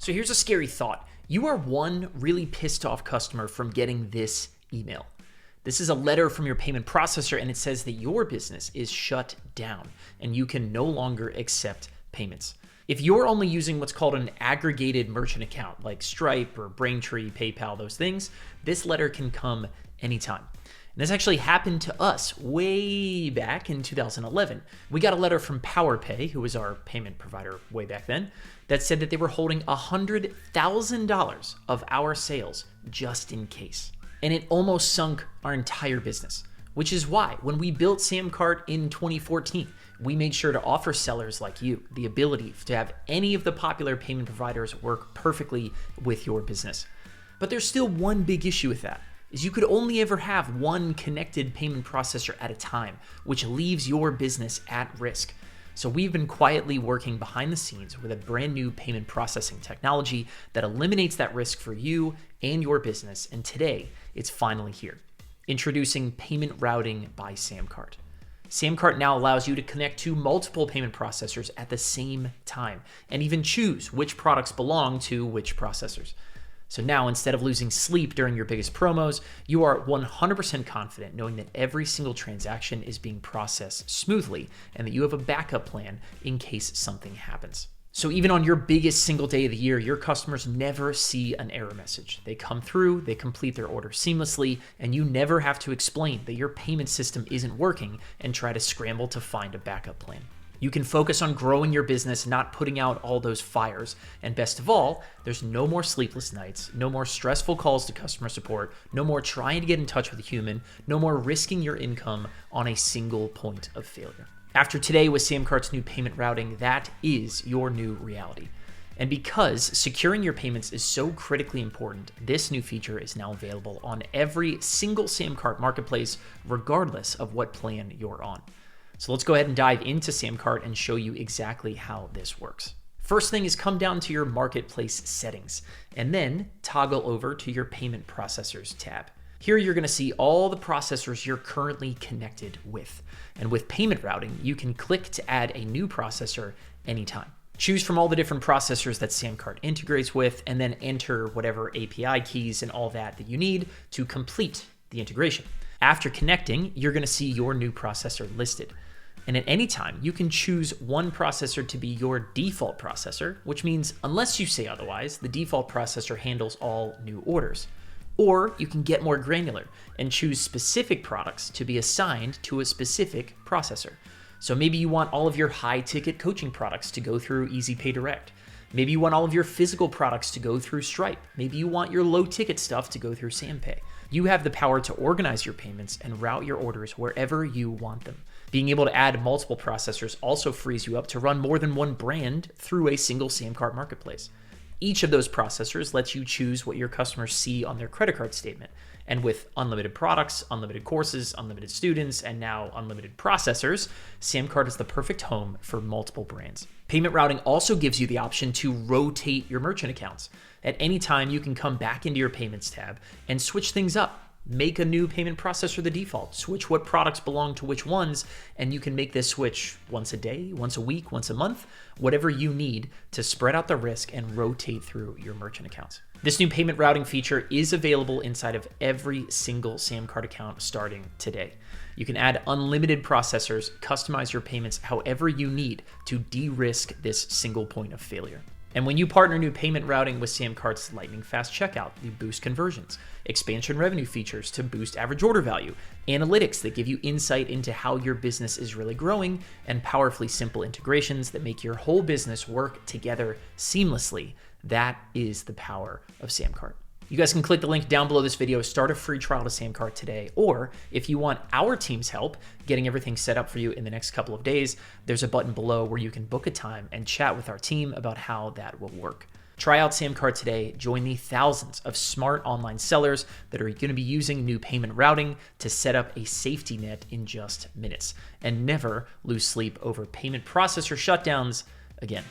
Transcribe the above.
So here's a scary thought. You are one really pissed off customer from getting this email. This is a letter from your payment processor, and it says that your business is shut down and you can no longer accept payments. If you're only using what's called an aggregated merchant account like Stripe or Braintree, PayPal, those things, this letter can come anytime. And this actually happened to us way back in 2011. We got a letter from PowerPay, who was our payment provider way back then, that said that they were holding $100,000 of our sales just in case. And it almost sunk our entire business, which is why when we built SamCart in 2014, we made sure to offer sellers like you the ability to have any of the popular payment providers work perfectly with your business. But there's still one big issue with that, is you could only ever have one connected payment processor at a time, which leaves your business at risk. So we've been quietly working behind the scenes with a brand new payment processing technology that eliminates that risk for you and your business. And today, it's finally here. Introducing Payment Routing by SamCart. SamCart now allows you to connect to multiple payment processors at the same time and even choose which products belong to which processors. So now, instead of losing sleep during your biggest promos, you are 100% confident knowing that every single transaction is being processed smoothly and that you have a backup plan in case something happens. So even on your biggest single day of the year, your customers never see an error message. They come through, they complete their order seamlessly, and you never have to explain that your payment system isn't working and try to scramble to find a backup plan. You can focus on growing your business, not putting out all those fires. And best of all, there's no more sleepless nights, no more stressful calls to customer support, no more trying to get in touch with a human, no more risking your income on a single point of failure. After today with SamCart's new payment routing, that is your new reality. And because securing your payments is so critically important, this new feature is now available on every single SamCart marketplace, regardless of what plan you're on. So let's go ahead and dive into SamCart and show you exactly how this works. First thing is come down to your marketplace settings and then toggle over to your payment processors tab. Here you're going to see all the processors you're currently connected with. And with payment routing, you can click to add a new processor anytime. Choose from all the different processors that SamCart integrates with and then enter whatever API keys and all that you need to complete the integration. After connecting, you're going to see your new processor listed. And at any time, you can choose one processor to be your default processor, which means unless you say otherwise, the default processor handles all new orders. Or you can get more granular and choose specific products to be assigned to a specific processor. So maybe you want all of your high-ticket coaching products to go through Easy Pay Direct. Maybe you want all of your physical products to go through Stripe. Maybe you want your low-ticket stuff to go through SamPay. You have the power to organize your payments and route your orders wherever you want them. Being able to add multiple processors also frees you up to run more than one brand through a single SamCart marketplace. Each of those processors lets you choose what your customers see on their credit card statement. And with unlimited products, unlimited courses, unlimited students, and now unlimited processors, SamCart is the perfect home for multiple brands. Payment routing also gives you the option to rotate your merchant accounts. At any time, you can come back into your payments tab and switch things up. Make a new payment processor the default, switch what products belong to which ones, and you can make this switch once a day, once a week, once a month, whatever you need to spread out the risk and rotate through your merchant accounts. This new payment routing feature is available inside of every single SamCart account starting today. You can add unlimited processors, customize your payments however you need to de-risk this single point of failure. And when you partner new payment routing with SamCart's lightning fast checkout, you boost conversions, expansion revenue features to boost average order value, analytics that give you insight into how your business is really growing, and powerfully simple integrations that make your whole business work together seamlessly. That is the power of SamCart. You guys can click the link down below this video, start a free trial to SamCart today, or if you want our team's help getting everything set up for you in the next couple of days, there's a button below where you can book a time and chat with our team about how that will work. Try out SamCart today, join the thousands of smart online sellers that are going to be using new payment routing to set up a safety net in just minutes, and never lose sleep over payment processor shutdowns again.